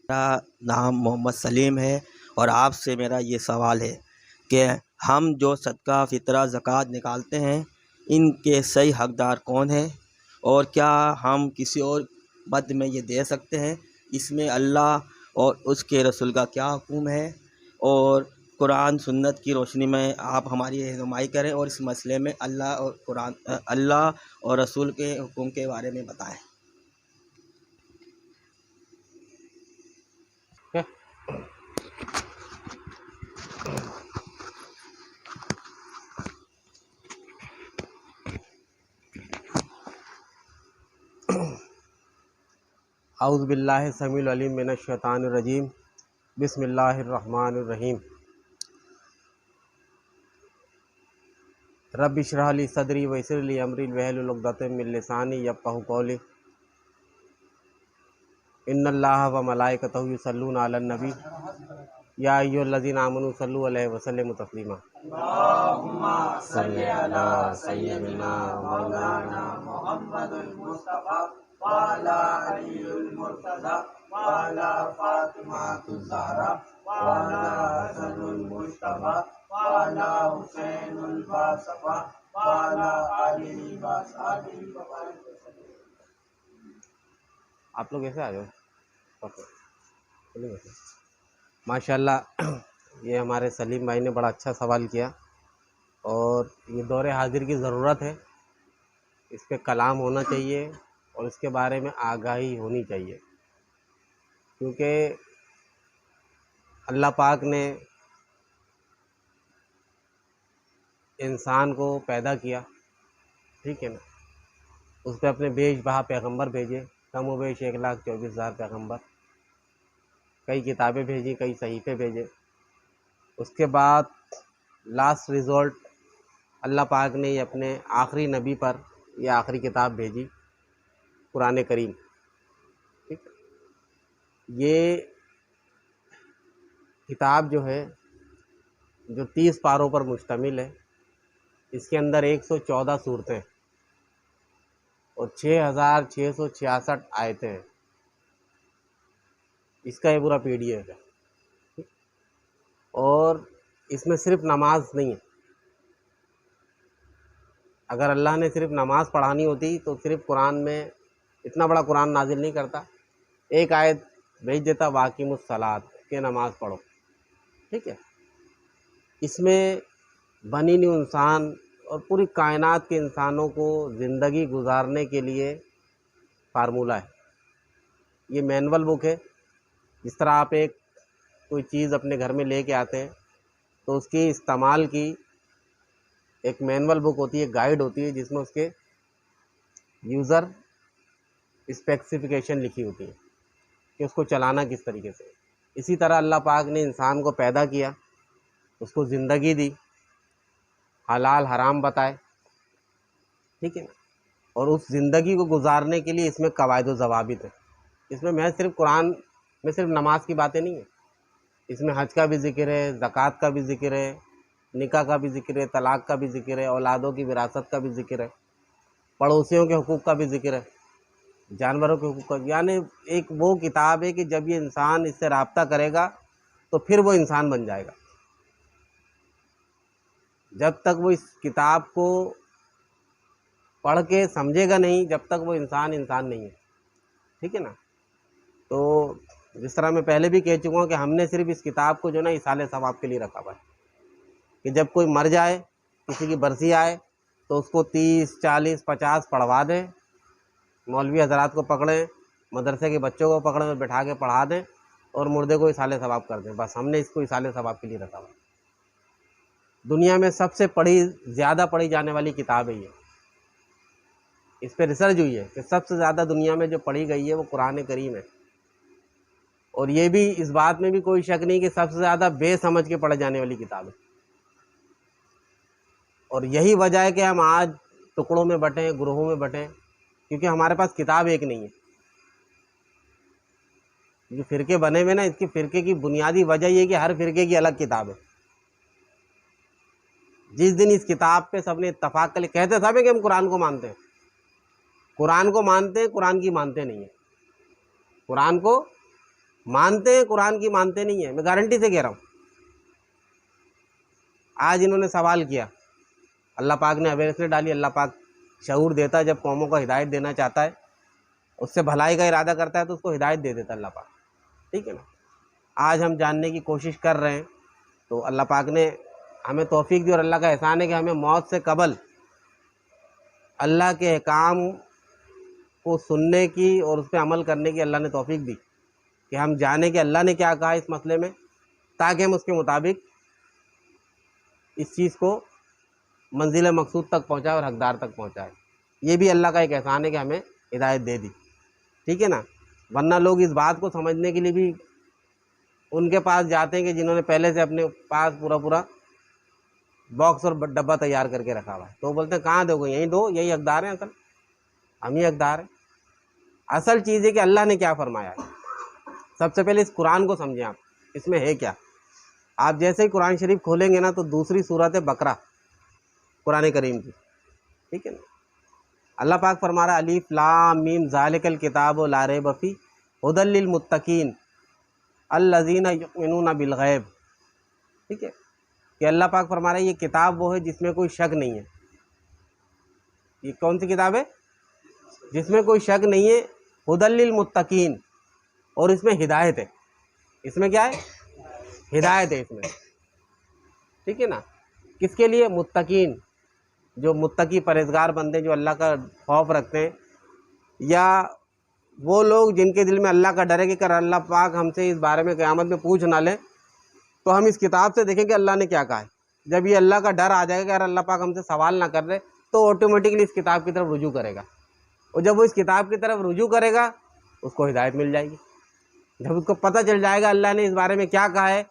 میرا نام محمد سلیم ہے اور آپ سے میرا یہ سوال ہے کہ ہم جو صدقہ فطرہ زکوٰۃ نکالتے ہیں ان کے صحیح حقدار کون ہیں، اور کیا ہم کسی اور مد میں یہ دے سکتے ہیں؟ اس میں اللہ اور اس کے رسول کا کیا حکم ہے، اور قرآن سنت کی روشنی میں آپ ہماری رہنمائی کریں اور اس مسئلے میں اللہ اور رسول کے حکم کے بارے میں بتائیں۔ اعوذ باللہ السمیع العلیم من الشیطان الرجیم، بسم اللہ الرحمن الرحیم۔ رب اشرح لی صدری ویسر لی امری واحلل عقدۃ من لسانی یفقہوا قولی۔ ان اللہ و ملائکتہ یصلون علی النبی یا ایھا الذین آمنوا صلوا علیہ وسلموا تسلیما۔ اللہم صلی علی سیدنا مولانا محمد المصطفیٰ وعلی علی المرتضیٰ وعلی فاطمہ الزہرا وعلی حسن المجتبیٰ وعلی حسین الباصفیٰ وعلی آلہ وصحبہ وبارک وسلم۔ آپ لوگ ایسے آ جاؤ۔ ماشاء اللہ، یہ ہمارے سلیم بھائی نے بڑا اچھا سوال کیا، اور یہ دور حاضر کی ضرورت ہے، اس پہ کلام ہونا چاہیے اور اس کے بارے میں آگاہی ہونی چاہیے، کیونکہ اللہ پاک نے انسان کو پیدا کیا، ٹھیک ہے نا، اس پہ اپنے بیش بہا پیغمبر بھیجے، کم و بیش 1,24,000 پیغمبر، کئی کتابیں بھیجی، کئی صحیفے بھیجے۔ اس کے بعد لاسٹ ریزولٹ اللہ پاک نے یہ اپنے آخری نبی پر یہ آخری کتاب بھیجی، قرآن کریم، ٹھیک۔ یہ کتاب جو ہے، جو 30 پاروں پر مشتمل ہے، اس کے اندر 114 سورتیں اور 6,666 آیتیں ہیں۔ اس کا یہ پورا PDF ہے، اور اس میں صرف نماز نہیں ہے۔ اگر اللہ نے صرف نماز پڑھانی ہوتی تو صرف قرآن میں اتنا بڑا قرآن نازل نہیں کرتا، ایک آیت بھیج دیتا، واقیم الصلاۃ، کہ نماز پڑھو، ٹھیک ہے۔ اس میں بنی نوع انسان اور پوری کائنات کے انسانوں کو زندگی گزارنے کے لیے فارمولہ ہے۔ یہ مینول بک ہے، جس طرح آپ کوئی چیز اپنے گھر میں لے کے آتے ہیں تو اس کی استعمال کی ایک مینول بک ہوتی ہے، گائیڈ ہوتی ہے، جس میں اس کے یوزر اسپیسیفیکیشن لکھی ہوتی ہے کہ اس کو چلانا کس طریقے سے۔ اسی طرح اللہ پاک نے انسان کو پیدا کیا، اس کو زندگی دی، حلال حرام بتائے، ٹھیک ہے نا، اور اس زندگی کو گزارنے کے لیے اس میں قواعد و ضوابط ہیں۔ اس میں محض صرف قرآن میں صرف نماز کی باتیں نہیں ہیں، اس میں حج کا بھی ذکر ہے، زکوٰۃ کا بھی ذکر ہے، نکاح کا بھی ذکر ہے، طلاق کا بھی ذکر ہے، اولادوں کی وراثت کا بھی ذکر ہے، پڑوسیوں کے حقوق کا بھی ذکر ہے، جانوروں کے حقوق کا، یعنی ایک وہ کتاب ہے کہ جب یہ انسان اس سے رابطہ کرے گا تو پھر وہ انسان بن جائے گا۔ جب تک وہ اس کتاب کو پڑھ کے سمجھے گا نہیں، جب تک وہ انسان نہیں ہے، ٹھیک ہے نا۔ تو جس طرح میں پہلے بھی کہہ چکا ہوں کہ ہم نے صرف اس کتاب کو جو نا ایصال ثواب کے لیے رکھا ہوا ہے، کہ جب کوئی مر جائے، کسی کی برسی آئے تو اس کو 30 40 50 پڑھوا دیں، مولوی حضرات کو پکڑیں، مدرسے کے بچوں کو پکڑیں اور بٹھا کے پڑھا دیں، اور مردے کو ایصال ثواب کر دیں۔ بس ہم نے اس کو ایصال ثواب کے لیے رکھا ہوا ہے۔ دنیا میں سب سے زیادہ پڑھی جانے والی کتاب ہے یہ، اس پہ ریسرچ ہوئی ہے کہ سب سے زیادہ دنیا میں جو پڑھی گئی ہے وہ قرآن کریم ہے، اور یہ بھی اس بات میں بھی کوئی شک نہیں کہ سب سے زیادہ بے سمجھ کے پڑھے جانے والی کتاب ہے۔ اور یہی وجہ ہے کہ ہم آج ٹکڑوں میں بٹیں، گروہوں میں بٹیں، کیونکہ ہمارے پاس کتاب ایک نہیں ہے۔ جو فرقے بنے ہوئے نا، اس کے فرقے کی بنیادی وجہ یہ ہے کہ ہر فرقے کی الگ کتاب ہے۔ جس دن اس کتاب پہ سب نے اتفاق کر لیا، کہتے سب ہیں کہ ہم قرآن کو مانتے ہیں، قرآن کو مانتے ہیں، قرآن کی مانتے نہیں ہیں، قرآن کو مانتے ہیں قرآن کی، مانتے نہیں ہیں، میں گارنٹی سے کہہ رہا ہوں۔ آج انہوں نے سوال کیا، اللہ پاک نے اویئرنیس ڈالی، اللہ پاک شعور دیتا ہے، جب قوموں کو ہدایت دینا چاہتا ہے، اس سے بھلائی کا ارادہ کرتا ہے تو اس کو ہدایت دے دیتا ہے اللہ پاک، ٹھیک ہے نا۔ آج ہم جاننے کی کوشش کر رہے ہیں تو اللہ پاک نے ہمیں توفیق دی، اور اللہ کا احسان ہے کہ ہمیں موت سے قبل اللہ کے احکام کو سننے کی اور اس پہ عمل کرنے کی اللہ نے توفیق دی، کہ ہم جانیں کہ اللہ نے کیا کہا اس مسئلے میں، تاکہ ہم اس کے مطابق اس چیز کو منزل مقصود تک پہنچائے اور حقدار تک پہنچائے۔ یہ بھی اللہ کا ایک احسان ہے کہ ہمیں ہدایت دے دی، ٹھیک ہے نا۔ ورنہ لوگ اس بات کو سمجھنے کے لیے بھی ان کے پاس جاتے ہیں کہ جنہوں نے پہلے سے اپنے پاس پورا باکس اور ڈبہ تیار کر کے رکھا ہوا ہے، تو وہ بولتے ہیں کہاں دو گے، یہیں دو، یہی حقدار ہیں، اصل ہم ہی حقدار ہیں۔ اصل چیز ہے کہ اللہ نے کیا فرمایا ہے۔ سب سے پہلے اس قرآن کو سمجھیں آپ، اس میں ہے کیا۔ آپ جیسے ہی قرآن شریف کھولیں گے نا تو دوسری سورت بقرہ قرآن کریم کی، ٹھیک ہے نا۔ اللہ پاک فرما رہا ہے الف لام میم ذالک الکتاب لا ریب فیہ ھدی للمتقین الذین یؤمنون بالغیب، ٹھیک ہے، کہ اللہ پاک فرما رہا ہے یہ کتاب وہ ہے جس میں کوئی شک نہیں ہے۔ یہ کون سی کتاب ہے؟ جس میں کوئی شک نہیں ہے، ھدی للمتقین، اور اس میں ہدایت ہے۔ اس میں کیا ہے؟ ہدایت ہے اس میں، ٹھیک ہے نا۔ کس کے لیے؟ متقین، جو متقی پرہیزگار بندے جو اللہ کا خوف رکھتے ہیں، یا وہ لوگ جن کے دل میں اللہ کا ڈر ہے کہ اگر اللہ پاک ہم سے اس بارے میں قیامت میں پوچھ نہ لیں تو ہم اس کتاب سے دیکھیں کہ اللہ نے کیا کہا ہے۔ جب یہ اللہ کا ڈر آ جائے گا کہ اگر اللہ پاک ہم سے سوال نہ کر رہے تو آٹومیٹکلی اس کتاب کی طرف رجوع کرے گا، اور جب وہ اس کتاب کی طرف رجوع کرے گا اس کو ہدایت مل جائے گی۔ جب اس کو پتہ چل جائے گا اللہ نے اس بارے میں کیا کہا ہے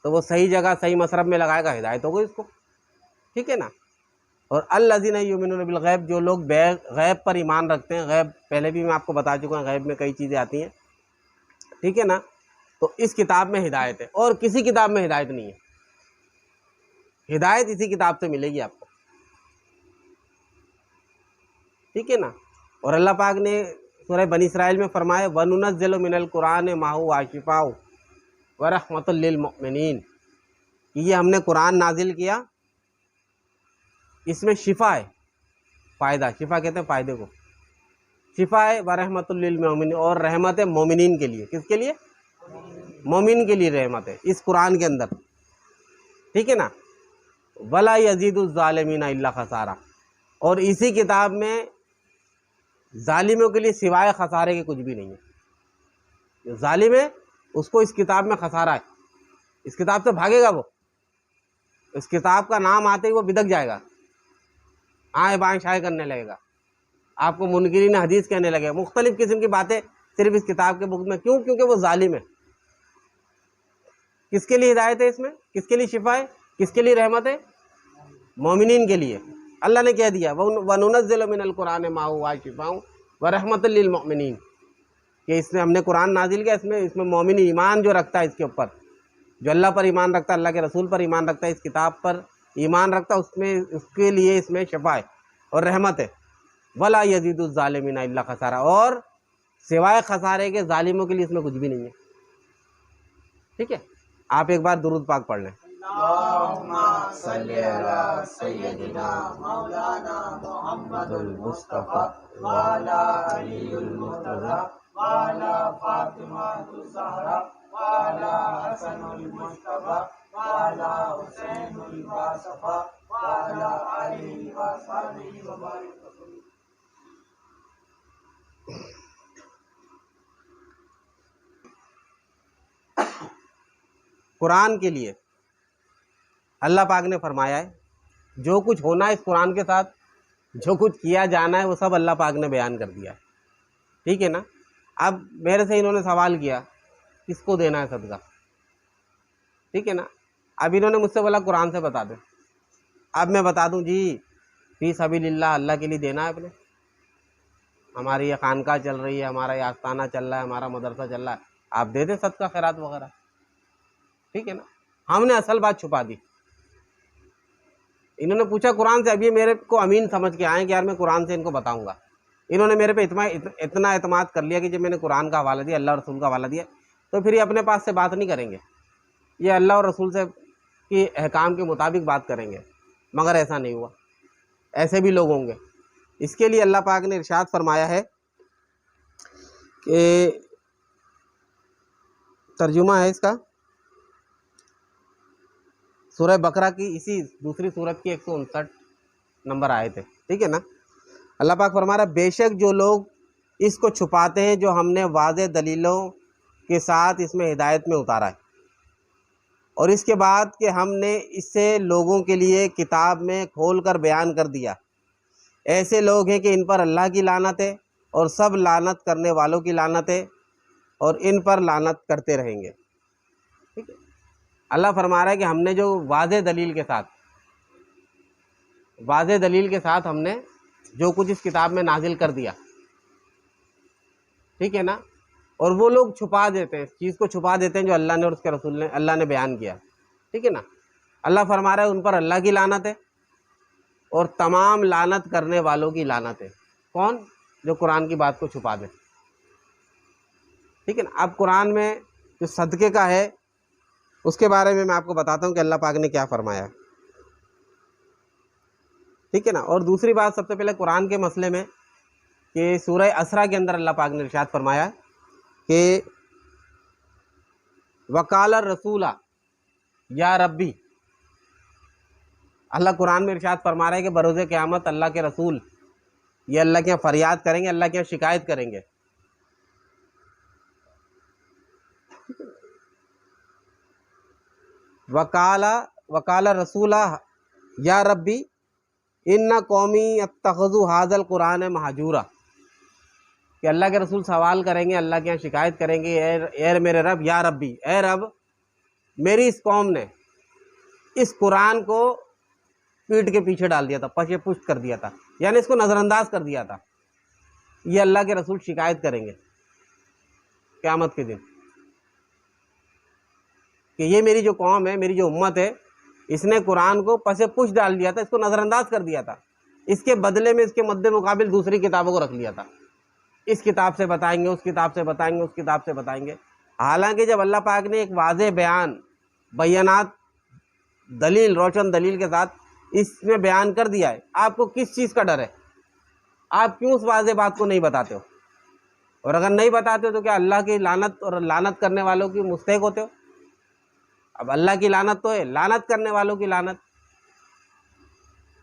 تو وہ صحیح جگہ صحیح مصرف میں لگائے گا، ہدایت ہوگی اس کو، ٹھیک ہے نا۔ اور الذین یؤمنون بالغیب، جو لوگ غیب پر ایمان رکھتے ہیں، غیب پہلے بھی میں آپ کو بتا چکا ہوں، غیب میں کئی چیزیں آتی ہیں، ٹھیک ہے نا۔ تو اس کتاب میں ہدایت ہے، اور کسی کتاب میں ہدایت نہیں ہے۔ ہدایت اسی کتاب سے ملے گی آپ کو، ٹھیک ہے نا۔ اور اللہ پاک نے سورہ بنی اسرائیل میں فرمایا وَنُنَزِّلُ مِنَ الْقُرْآنِ مَا هُوَ شِفَاءٌ وَرَحْمَةٌ لِّلْمُؤْمِنِينَ، کہ یہ ہم نے قرآن نازل کیا، اس میں شفا ہے، فائدہ، شفا کہتے ہیں فائدے کو، شفا ہے وَرَحْمَةٌ لِّلْمُؤْمِنِينَ، اور رحمت ہے مومنین کے لیے۔ کس کے لیے؟ مومن کے لیے رحمت ہے اس قرآن کے اندر، ٹھیک ہے نا۔ وَلَا يَزِيدُ الظَّالِمِينَ إِلَّا خَسَارًا، اور اسی کتاب میں ظالموں کے لیے سوائے خسارے کے کچھ بھی نہیں ہے۔ جو ظالم ہے اس کو اس کتاب میں خسارہ ہے، اس کتاب سے بھاگے گا وہ، اس کتاب کا نام آتے ہی وہ بدک جائے گا، آئیں بائیں شائیں کرنے لگے گا، آپ کو منکرین حدیث کہنے لگے گا، مختلف قسم کی باتیں صرف اس کتاب کے بک میں۔ کیوں؟ کیونکہ وہ ظالم ہے۔ کس کے لیے ہدایت ہے اس میں؟ کس کے لیے شفا ہے؟ کس کے لیے رحمت ہے؟ مومنین کے لیے۔ اللہ نے کہہ دیا وَنُنَزِّلُ مِنَ الْقُرْآنِ مَا هُوَ شِفَاءٌ وَرَحْمَةٌ لِّلْمُؤْمِنِينَ، کہ اس میں ہم نے قرآن نازل کیا، اس میں مومن ایمان جو رکھتا ہے اس کے اوپر، جو اللہ پر ایمان رکھتا ہے، اللہ کے رسول پر ایمان رکھتا ہے، اس کتاب پر ایمان رکھتا ہے، اس کے لیے اس میں شفا ہے اور رحمت ہے۔ وَلَا يَزِيدُ الظَّالِمِينَ إِلَّا خَسَارًا، اور سوائے خسارے کے ظالموں کے لیے اس میں کچھ بھی نہیں ہے، ٹھیک ہے۔ آپ ایک بار درود پاک پڑھ لیں۔ اللہم صلی علی سیدنا مولانا محمد المصطفیٰ وعلی علی المرتضی وعلی فاطمہ الزہرا وعلی حسن المجتبی وعلی حسین المصطفیٰ وعلی آلہ وصحبہ وبارک وسلم۔ قرآن کے لیے اللہ پاک نے فرمایا ہے جو کچھ ہونا ہے اس قرآن کے ساتھ، جو کچھ کیا جانا ہے وہ سب اللہ پاک نے بیان کر دیا ہے، ٹھیک ہے نا۔ اب میرے سے انہوں نے سوال کیا کس کو دینا ہے صدقہ، ٹھیک ہے نا۔ اب انہوں نے مجھ سے بولا قرآن سے بتا دیں، اب میں بتا دوں جی فی سبیل اللہ، اللہ کے لیے دینا ہے اپنے، ہماری یہ خانقاہ چل رہی ہے، ہمارا یہ آستانہ چل رہا ہے، ہمارا مدرسہ چل رہا ہے، آپ دے دیں صدقہ خیرات وغیرہ، ٹھیک ہے نا۔ ہم نے اصل بات چھپا دی۔ انہوں نے پوچھا قرآن سے، اب یہ میرے کو امین سمجھ کے آئے کہ یار میں قرآن سے ان کو بتاؤں گا۔ انہوں نے میرے پہ اتنا اعتماد کر لیا کہ جب میں نے قرآن کا حوالہ دیا، اللہ رسول کا حوالہ دیا، تو پھر یہ اپنے پاس سے بات نہیں کریں گے، یہ اللہ اور رسول سے کی احکام کے مطابق بات کریں گے، مگر ایسا نہیں ہوا، ایسے بھی لوگ ہوں گے۔ اس کے لیے اللہ پاک نے ارشاد فرمایا ہے کہ ترجمہ ہے اس کا سورہ بقرہ کی اسی دوسری سورت کی 159 نمبر آیت ہے، ٹھیک ہے نا۔ اللہ پاک فرما رہا ہے بے شک جو لوگ اس کو چھپاتے ہیں جو ہم نے واضح دلیلوں کے ساتھ اس میں ہدایت میں اتارا ہے، اور اس کے بعد کہ ہم نے اسے لوگوں کے لیے کتاب میں کھول کر بیان کر دیا، ایسے لوگ ہیں کہ ان پر اللہ کی لعنت ہے اور سب لعنت کرنے والوں کی لعنت ہے اور ان پر لعنت کرتے رہیں گے، ٹھیک ہے۔ اللہ فرما رہا ہے کہ ہم نے جو واضح دلیل کے ساتھ ہم نے جو کچھ اس کتاب میں نازل کر دیا، ٹھیک ہے نا، اور وہ لوگ چھپا دیتے ہیں، اس چیز کو چھپا دیتے ہیں جو اللہ نے اور اس کے رسول نے اللہ نے بیان کیا، ٹھیک ہے نا۔ اللہ فرما رہا ہے ان پر اللہ کی لعنت ہے اور تمام لعنت کرنے والوں کی لعنت ہے۔ کون؟ جو قرآن کی بات کو چھپا دے، ٹھیک ہے نا۔ اب قرآن میں جو صدقے کا ہے اس کے بارے میں آپ کو بتاتا ہوں کہ اللہ پاک نے کیا فرمایا ہے، ٹھیک ہے نا۔ اور دوسری بات سب سے پہلے قرآن کے مسئلے میں کہ سورہ اسرا کے اندر اللہ پاک نے ارشاد فرمایا کہ وقال الرسول یا ربی، اللہ قرآن میں ارشاد فرما رہا ہے کہ بروز قیامت اللہ کے رسول یہ اللہ کے یہاں فریاد کریں گے، اللہ کے یہاں شکایت کریں گے، وقال رسول یا ربی ان قومی اتخذوا ھذا القرآن مہجورا، کہ اللہ کے رسول سوال کریں گے، اللہ کے یہاں شکایت کریں گے، اے میرے رب، یا ربی، اے رب، میری اس قوم نے اس قرآن کو پیٹ کے پیچھے ڈال دیا تھا، پشے پشت کر دیا تھا، یعنی اس کو نظر انداز کر دیا تھا۔ یہ اللہ کے رسول شکایت کریں گے قیامت کے دن کہ یہ میری جو قوم ہے، میری جو امت ہے، اس نے قرآن کو پس پش ڈال دیا تھا، اس کو نظر انداز کر دیا تھا، اس کے بدلے میں اس کے مد مقابل دوسری کتابوں کو رکھ لیا تھا، اس کتاب سے بتائیں گے، اس کتاب سے بتائیں گے، اس کتاب سے بتائیں گے۔ حالانکہ جب اللہ پاک نے ایک واضح بیانات دلیل، روشن دلیل کے ساتھ اس میں بیان کر دیا ہے، آپ کو کس چیز کا ڈر ہے؟ آپ کیوں اس واضح بات کو نہیں بتاتے ہو؟ اور اگر نہیں بتاتے ہو تو کیا اللہ کی لعنت اور لعنت کرنے والوں کی مستحق ہوتے ہو؟ اب اللہ کی لعنت تو ہے، لعنت کرنے والوں کی لعنت،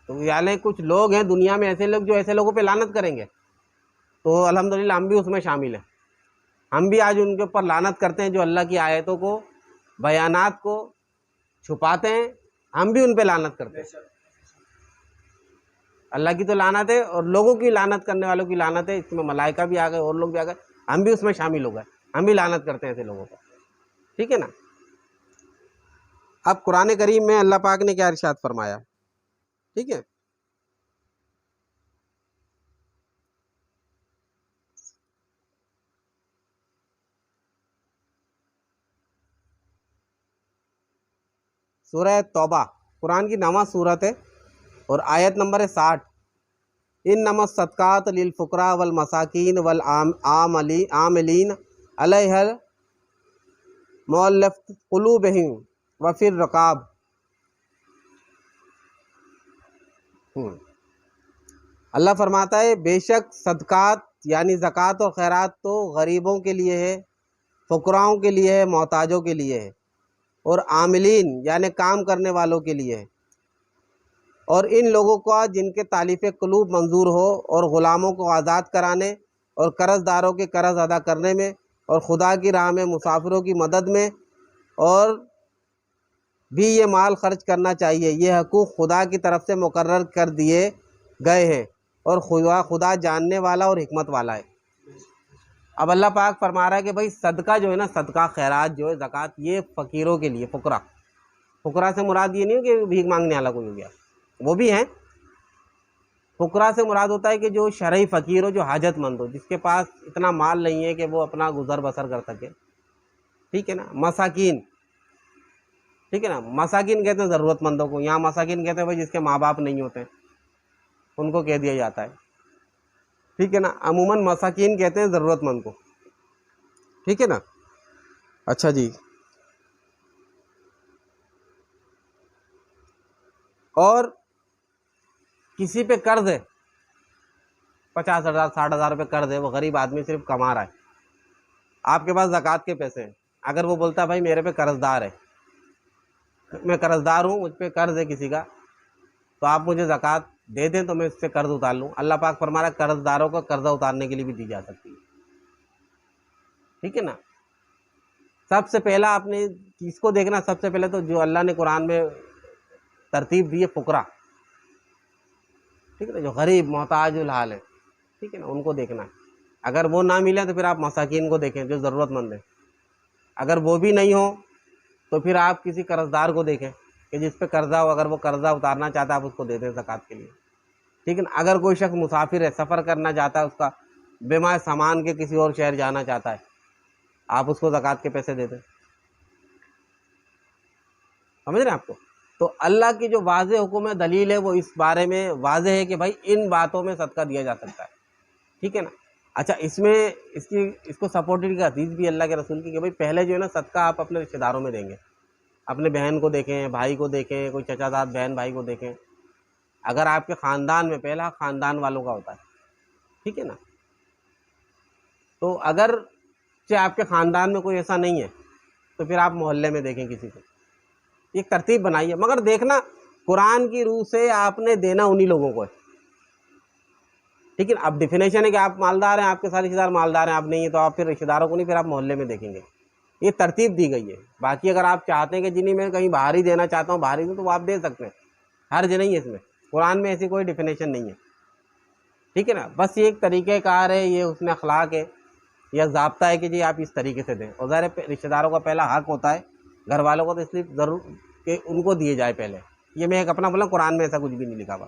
تو یعنی کچھ لوگ ہیں دنیا میں ایسے لوگ جو ایسے لوگوں پہ لعنت کریں گے، تو الحمدللہ ہم بھی اس میں شامل ہیں، ہم بھی آج ان کے اوپر لعنت کرتے ہیں جو اللہ کی آیتوں کو، بیانات کو چھپاتے ہیں، ہم بھی ان پہ لعنت کرتے ہیں۔ اللہ کی تو لعنت ہے اور لوگوں کی لعنت کرنے والوں کی لعنت ہے، اس میں ملائکہ بھی آ گئے اور لوگ بھی آ گئے، ہم بھی اس میں شامل ہو گئے، ہم بھی لعنت کرتے ہیں ایسے لوگوں پر، ٹھیک ہے نا۔ اب قرآن کریم میں اللہ پاک نے کیا ارشاد فرمایا، ٹھیک ہے، سورہ توبہ قرآن کی 9واں سورت ہے اور آیت نمبر ہے 60، انما الصدقات للفقراء والمساکین والعاملین علیہا مؤلفۃ قلوبہم وفی الرقاب۔ اللہ فرماتا ہے بے شک صدقات یعنی زکوٰۃ اور خیرات تو غریبوں کے لیے ہے، فقراؤں کے لیے ہے، محتاجوں کے لیے ہے، اور عاملین یعنی کام کرنے والوں کے لیے ہے، اور ان لوگوں کا جن کے تالیف قلوب منظور ہو، اور غلاموں کو آزاد کرانے اور قرض داروں کے قرض ادا کرنے میں، اور خدا کی راہ میں مسافروں کی مدد میں، اور بھی یہ مال خرچ کرنا چاہیے، یہ حقوق خدا کی طرف سے مقرر کر دیے گئے ہیں، اور خدا جاننے والا اور حکمت والا ہے۔ اب اللہ پاک فرما رہا ہے کہ بھائی صدقہ جو ہے نا، صدقہ خیرات جو ہے، زکوٰۃ، یہ فقیروں کے لیے، فقراء سے مراد یہ نہیں ہے کہ بھیک مانگنے والا کوئی ہو گیا، وہ بھی ہیں، فقراء سے مراد ہوتا ہے کہ جو شرعی فقیر ہو، جو حاجت مند ہو، جس کے پاس اتنا مال نہیں ہے کہ وہ اپنا گزر بسر کر سکے، ٹھیک ہے نا۔ مساکین، ٹھیک ہے نا، مساکین کہتے ہیں ضرورت مندوں کو، یہاں مساکین کہتے ہیں بھائی جس کے ماں باپ نہیں ہوتے ان کو کہہ دیا جاتا ہے، ٹھیک ہے نا، عموماً مساکین کہتے ہیں ضرورت مند کو، ٹھیک ہے نا۔ اچھا جی، اور کسی پہ قرض ہے 50,000 60,000 روپے قرض ہے، وہ غریب آدمی صرف کما رہا ہے، آپ کے پاس زکوٰۃ کے پیسے ہیں، اگر وہ بولتا ہے بھائی میرے پہ قرض دار ہے، میں قرض دار ہوں، مجھ پہ قرض ہے کسی کا، تو آپ مجھے زکوٰۃ دے دیں تو میں اس سے قرض اتار لوں. اللہ پاک فرما رہا ہے قرض داروں کا قرضہ اتارنے کے لیے بھی دی جا سکتی ہے. ٹھیک ہے نا. سب سے پہلا آپ نے کس کو دیکھنا؟ سب سے پہلے تو جو اللہ نے قرآن میں ترتیب دی ہے فقراء، ٹھیک ہے نا، جو غریب محتاج الحال ہے، ٹھیک ہے نا، ان کو دیکھنا ہے. اگر وہ نہ ملے تو پھر آپ مساکین کو دیکھیں جو ضرورت مند ہے. اگر وہ بھی نہیں ہو تو پھر آپ کسی قرض دار کو دیکھیں کہ جس پہ قرضہ ہو، اگر وہ قرضہ اتارنا چاہتا ہے آپ اس کو دے دیں زکوٰۃ کے لیے. ٹھیک ہے نا. اگر کوئی شخص مسافر ہے، سفر کرنا چاہتا ہے، اس کا بیمہ سامان کے کسی اور شہر جانا چاہتا ہے، آپ اس کو زکوٰۃ کے پیسے دے دیں. سمجھ رہے ہیں آپ کو؟ تو اللہ کی جو واضح حکم ہے، دلیل ہے، وہ اس بارے میں واضح ہے کہ بھائی ان باتوں میں صدقہ دیا جا سکتا ہے. ٹھیک ہے نا. اچھا، اس میں اس کو سپورٹڈ کی حدیث بھی اللہ کے رسول کی کہ بھائی پہلے جو ہے نا صدقہ آپ اپنے رشتہ داروں میں دیں گے. اپنے بہن کو دیکھیں، بھائی کو دیکھیں، کوئی چچا زاد بہن بھائی کو دیکھیں. اگر آپ کے خاندان میں، پہلا خاندان والوں کا ہوتا ہے، ٹھیک ہے نا. تو اگر آپ کے خاندان میں کوئی ایسا نہیں ہے تو پھر آپ محلے میں دیکھیں کسی کو. ایک ترتیب بنائیے، مگر دیکھنا قرآن کی روح سے آپ نے دینا انہی لوگوں کو ہے. ٹھیک ہے. اب ڈیفینیشن ہے کہ آپ مالدار ہیں، آپ کے سارے رشتہ دار مالدار ہیں، آپ نہیں ہیں تو آپ پھر رشتہ داروں کو نہیں، پھر آپ محلے میں دیکھیں گے. یہ ترتیب دی گئی ہے. باقی اگر آپ چاہتے ہیں کہ جنہیں میں کہیں باہر ہی دینا چاہتا ہوں، باہر ہی دوں، تو وہ آپ دے سکتے ہیں. حرج نہیں ہے اس میں، قرآن میں ایسی کوئی ڈیفینیشن نہیں ہے. ٹھیک ہے نا. بس یہ ایک طریقہ کار ہے، یہ حسن اخلاق ہے یا ضابطہ ہے کہ جی آپ اس طریقے سے دیں. اور ظاہر رشتہ داروں کا پہلا حق ہوتا ہے، گھر والوں کو تو اس لیے ضرور کہ ان کو دیے جائے پہلے. یہ میں ایک اپنا بولا، قرآن میں ایسا کچھ بھی نہیں لکھا ہوا.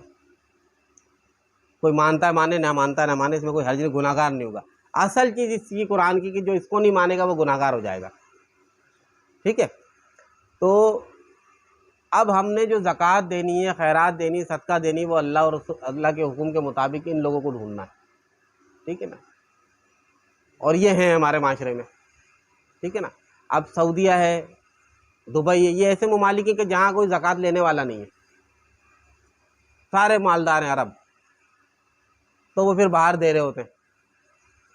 کوئی مانتا ہے مانے، نہ مانتا ہے نہ مانے، اس میں کوئی حرج نہیں، گناہ گار نہیں ہوگا. اصل چیز اس کی قرآن کی کہ جو اس کو نہیں مانے گا وہ گناہ گار ہو جائے گا. ٹھیک ہے. تو اب ہم نے جو زکوٰۃ دینی ہے، خیرات دینی ہے، صدقہ دینی، وہ اللہ اور اللہ کے حکم کے مطابق ان لوگوں کو ڈھونڈنا ہے. ٹھیک ہے نا. اور یہ ہیں ہمارے معاشرے میں. ٹھیک ہے نا. اب سعودیہ ہے، دبئی ہے، یہ ایسے ممالک ہیں کہ جہاں کوئی زکوٰۃ لینے والا نہیں ہے، سارے مالدار ہیں عرب. تو وہ پھر باہر دے رہے ہوتے ہیں،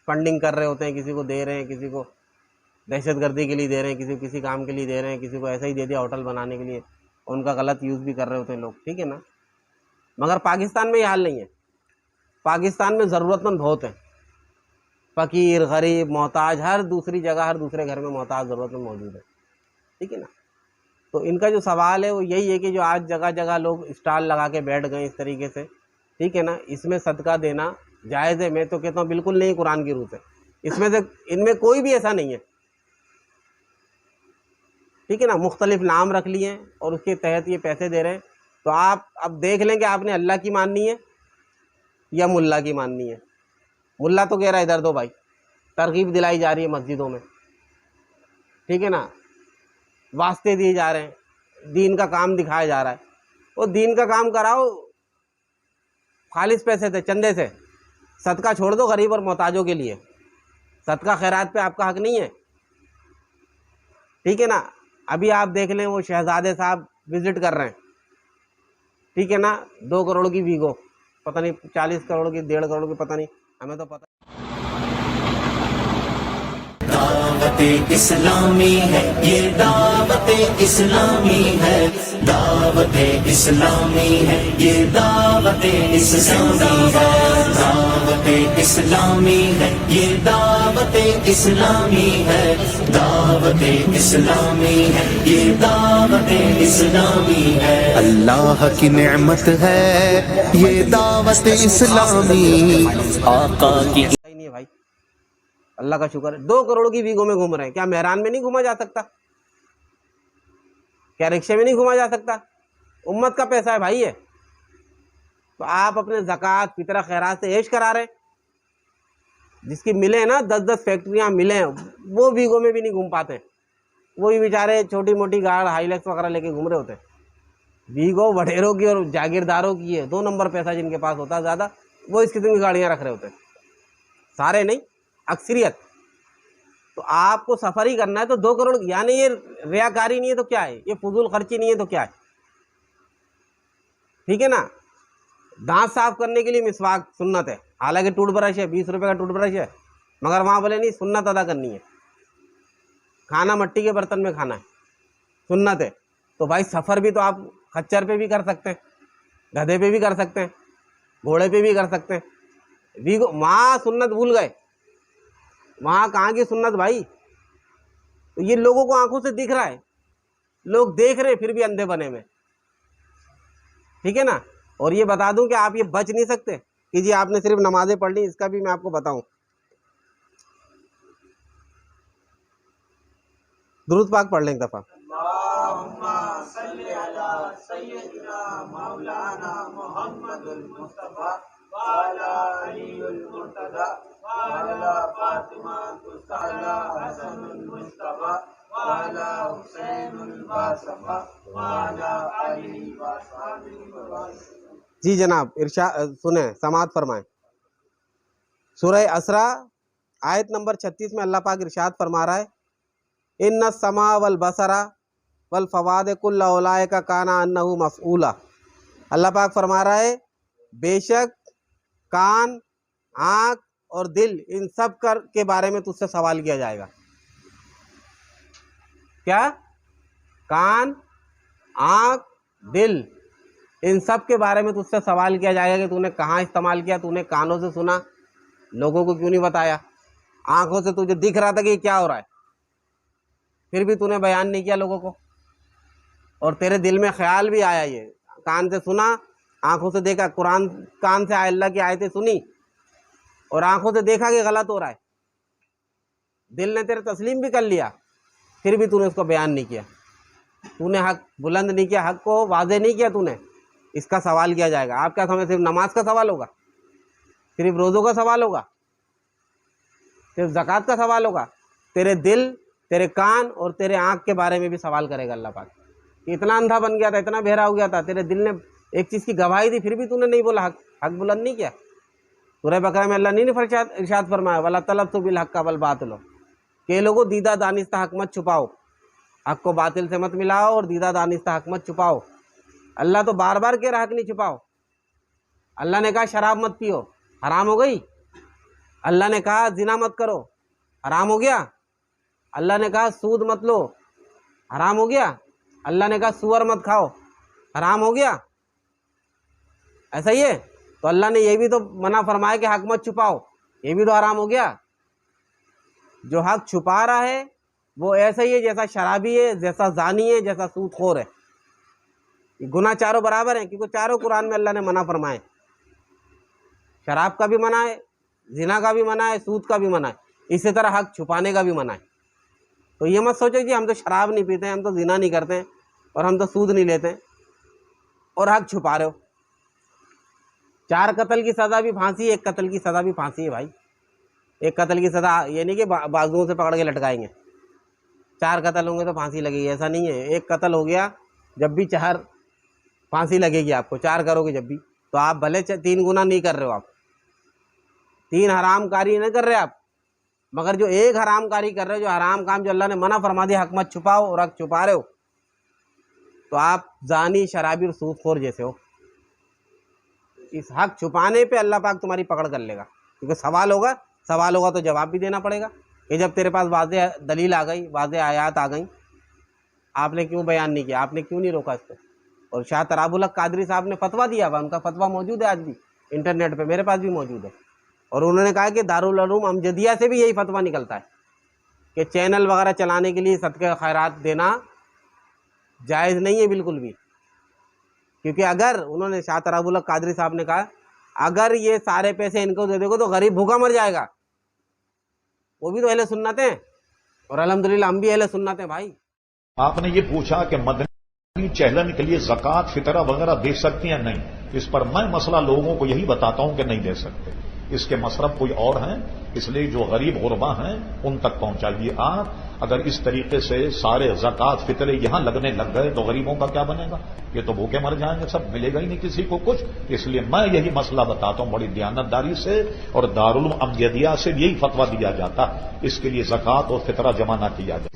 فنڈنگ کر رہے ہوتے ہیں، کسی کو دے رہے ہیں، کسی کو دہشت گردی کے لیے دے رہے ہیں، کسی کو کسی کام کے لیے دے رہے ہیں، کسی کو ایسا ہی دے دیا ہوٹل بنانے کے لیے. ان کا غلط یوز بھی کر رہے ہوتے ہیں لوگ. ٹھیک ہے نا. مگر پاکستان میں یہ حال نہیں ہے. پاکستان میں ضرورت مند بہت ہیں، فقیر، غریب، محتاج، ہر دوسری جگہ، ہر دوسرے گھر میں محتاج ضرورت مند موجود ہے. ٹھیک ہے نا. تو ان کا جو سوال ہے وہ یہی ہے کہ جو آج جگہ جگہ لوگ اسٹال لگا کے بیٹھ گئے اس طریقے سے، ٹھیک ہے نا، اس میں صدقہ دینا جائز ہے؟ میں تو کہتا ہوں بالکل نہیں. قرآن کی روح سے اس میں سے ان میں کوئی بھی ایسا نہیں ہے. ٹھیک ہے نا. مختلف نام رکھ لیے اور اس کے تحت یہ پیسے دے رہے ہیں. تو آپ اب دیکھ لیں کہ آپ نے اللہ کی ماننی ہے یا ملا کی ماننی ہے. ملا تو کہہ رہا ہے ادھر دو بھائی، ترغیب دلائی جا رہی ہے مسجدوں میں. ٹھیک ہے نا. واسطے دیے جا رہے ہیں، دین کا کام دکھایا جا رہا ہے. وہ دین کا کام کراؤ خالص پیسے سے، چندے سے. صدقہ چھوڑ دو غریب اور محتاجوں کے لیے. صدقہ خیرات پہ آپ کا حق نہیں ہے. ٹھیک ہے نا. ابھی آپ دیکھ لیں وہ شہزادے صاحب وزٹ کر رہے ہیں. ٹھیک ہے نا. 2 کروڑ کی ویگو، پتہ نہیں 40 کروڑ کی، 1.5 کروڑ کی، پتہ نہیں، ہمیں تو پتہ. دعوت اسلامی ہے یہ، دعوت اسلامی ہے، دعوت اسلامی ہے یہ، دعوت اسلامی ہے، دعوت اسلامی ہے یہ، دعوت اسلامی ہے، دعوت اسلامی ہے یہ، دعوت اسلامی ہے. اللہ کی نعمت ہے یہ دعوت اسلامی، آقا کی نہیں ہے بھائی. اللہ کا شکر ہے 2 کروڑ کی ویگو میں گھوم رہے ہیں. کیا مہران میں نہیں گھوما جا سکتا؟ کیا رکشے میں نہیں گھوما جا سکتا؟ امت کا پیسہ ہے بھائی. ہے تو آپ اپنے زکوٰۃ، فطرہ، خیرات سے عیش کرا رہے ہیں. جس کی ملے نا 10 فیکٹریاں ملیں، وہ ویگو میں بھی نہیں گھوم پاتے. وہ بھی بیچارے چھوٹی موٹی گاڑ، ہائی لیکس وغیرہ لے کے گھوم رہے ہوتے ہیں. ویگو وڈیروں کی اور جاگیرداروں کی ہے. 2 نمبر پیسہ جن کے پاس ہوتا ہے زیادہ، وہ اس قسم کی گاڑیاں رکھ رہے ہوتے ہیں. سارے نہیں، اکثریت. تو آپ کو سفر ہی کرنا ہے تو 2 کروڑ، یعنی یہ ریاکاری نہیں ہے تو کیا ہے، یہ فضول خرچی نہیں ہے تو کیا ہے، ٹھیک ہے نا. دانت صاف کرنے کے لیے مسواک سنت ہے، حالانکہ ٹوٹ برش ہے، 20 روپے کا ٹوٹ برش ہے، مگر وہاں بولے نہیں سنت ادا کرنی ہے. کھانا مٹی کے برتن میں کھانا ہے، سنت ہے. تو بھائی سفر بھی تو آپ خچر پہ بھی کر سکتے ہیں، گدھے پہ بھی کر سکتے ہیں، گھوڑے پہ بھی کر سکتے ہیں. وہاں سنت بھول گئے، وہاں کہاں کی سنت بھائی. تو یہ لوگوں کو آنکھوں سے دکھ رہا ہے، لوگ دیکھ رہے پھر بھی اندھے بنے میں، ٹھیک ہے نا. اور یہ بتا دوں کہ آپ یہ بچ نہیں سکتے کہ جی آپ نے صرف نمازیں پڑھ لی، اس کا بھی میں آپ کو بتاؤں. درود پاک پڑھ لیں ایک دفعہ. اللهم صل على سيدنا مولانا محمد المصطفى وعلى علي المرتضى وعلى فاطمة الزهراء حسن المصطفى وعلى حسين الباصفى وعلى آله وصحبه وسلم. جی جناب ارشاد سنیں، سماعت فرمائیں. سورہ اسرا آیت نمبر 36 میں اللہ پاک ارشاد فرما رہا ہے ان السماء والبصر والفواد کل اولئک کان عنہ مسئولا. اللہ پاک فرما رہا ہے بے شک کان، آنکھ اور دل ان سب کے بارے میں تجھ سے سوال کیا جائے گا. کیا؟ کان، آنکھ، دل، ان سب کے بارے میں تجھ سے سوال کیا جائے گا کہ تو نے کہاں استعمال کیا، تو نے کانوں سے سنا، لوگوں کو کیوں نہیں بتایا، آنکھوں سے تجھے دکھ رہا تھا کہ یہ کیا ہو رہا ہے، پھر بھی تو نے بیان نہیں کیا لوگوں کو، اور تیرے دل میں خیال بھی آیا، یہ کان سے سنا، آنکھوں سے دیکھا، قرآن کان سے اللہ کی آیتیں سنی اور آنکھوں سے دیکھا کہ غلط ہو رہا ہے، دل نے تیرے تسلیم بھی کر لیا، پھر بھی تو نے اس کو بیان نہیں کیا، تو نے حق بلند نہیں کیا، حق کو واضح نہیں کیا، تو نے اس کا سوال کیا جائے گا. آپ کیا سمجھتے صرف نماز کا سوال ہوگا، صرف روزوں کا سوال ہوگا، صرف زکوٰۃ کا سوال ہوگا؟ تیرے دل، تیرے کان اور تیرے آنکھ کے بارے میں بھی سوال کرے گا اللہ پاک. اتنا اندھا بن گیا تھا، اتنا بہرا ہو گیا تھا، تیرے دل نے ایک چیز کی گواہی دی، پھر بھی تو نے نہیں بولا، حق بلند نہیں کیا. سورہ بقرہ میں اللہ نے ارشاد فرمایا وَلَا تَلَبْسُوا بِالْحَقِّ وَالْبَاطِلَ، کہ لوگوں دیدہ دانستہ حق مت چھپاؤ، حق کو باطل سے مت ملاؤ اور دیدہ دانستہ حق مت چھپاؤ. اللہ تو بار بار کہہ رہا حق نہیں چھپاؤ. اللہ نے کہا شراب مت پیو، حرام ہو گئی. اللہ نے کہا زنا مت کرو، حرام ہو گیا. اللہ نے کہا سود مت لو، حرام ہو گیا. اللہ نے کہا سور مت کھاؤ، حرام ہو گیا. ایسا ہی ہے. تو اللہ نے یہ بھی تو منع فرمایا کہ حق مت چھپاؤ، یہ بھی تو حرام ہو گیا. جو حق چھپا رہا ہے وہ ایسا ہی ہے جیسا شرابی ہے، جیسا زانی ہے، جیسا سود خور ہے. گناہ چاروں برابر ہیں، کیونکہ چاروں قرآن میں اللہ نے منع فرمائے. شراب کا بھی منع ہے، زنا کا بھی منع ہے، سود کا بھی منع ہے، اسی طرح حق چھپانے کا بھی منع ہے. تو یہ مت سوچو کہ ہم تو شراب نہیں پیتے ہیں، ہم تو زنا نہیں کرتے ہیں اور ہم تو سود نہیں لیتے ہیں اور حق چھپا رہے ہو. 4 قتل کی سزا بھی پھانسی ہے، 1 قتل کی سزا بھی پھانسی ہے بھائی. 1 قتل کی سزا یہ نہیں کہ بازوؤں سے پکڑ کے لٹکائیں گے، 4 قتل ہوں گے تو پھانسی لگے گی، ایسا نہیں ہے. 1 قتل ہو گیا جب بھی 4 پھانسی لگے گی آپ کو. 4 کرو گے جب بھی تو آپ بھلے 3 گناہ نہیں کر رہے ہو، آپ 3 حرام کاری نہیں کر رہے آپ، مگر جو 1 حرام کاری کر رہے ہو، جو حرام کام جو اللہ نے منع فرما دیا حق مت چھپاؤ اور حق چھپا رہے ہو، تو آپ زانی، شرابی اور سود خور جیسے ہو. اس حق چھپانے پہ اللہ پاک تمہاری پکڑ کر لے گا، کیونکہ سوال ہوگا تو جواب بھی دینا پڑے گا کہ جب تیرے پاس واضح دلیل آ گئی، واضح آیات آ گئیں، آپ نے کیوں بیان نہیں کیا، آپ نے کیوں نہیں روکا اس کو. اور شاہ تراب الحق قادری صاحب نے فتویٰ دیا ہوا، ان کا فتویٰ موجود ہے آج بھی انٹرنیٹ پہ، میرے پاس بھی موجود ہے. اور انہوں نے کہا کہ دارالعلوم امجدیہ سے بھی یہی فتویٰ نکلتا ہے کہ چینل وغیرہ چلانے کے لیے صدقہ خیرات دینا جائز نہیں ہے بالکل بھی. کیونکہ اگر انہوں نے شاہ تراب الحق قادری صاحب نے کہا اگر یہ سارے پیسے ان کو دے دے گا تو غریب بھوکا مر جائے گا. وہ بھی تو اہل سنت ہیں اور الحمدللہ ہم بھی اہل سنت ہیں بھائی. آپ نے یہ پوچھا کہ مدنی چہلن کے لیے زکوٰۃ فطرہ وغیرہ دے سکتی ہیں؟ نہیں. اس پر میں مسئلہ لوگوں کو یہی بتاتا ہوں کہ نہیں دے سکتے. اس کے مصرف کوئی اور ہیں، اس لیے جو غریب غربا ہیں ان تک پہنچائیے آپ۔ اگر اس طریقے سے سارے زکوٰۃ فطرے یہاں لگنے لگ گئے تو غریبوں کا کیا بنے گا؟ یہ تو بھوکے مر جائیں گے، سب ملے گا ہی نہیں کسی کو کچھ۔ اس لیے میں یہی مسئلہ بتاتا ہوں بڑی دیانتداری سے، اور دارالعلوم امجدیہ سے یہی فتویٰ دیا جاتا، اس کے لیے زکوٰۃ اور فطرہ جمع نہ کیا جائے۔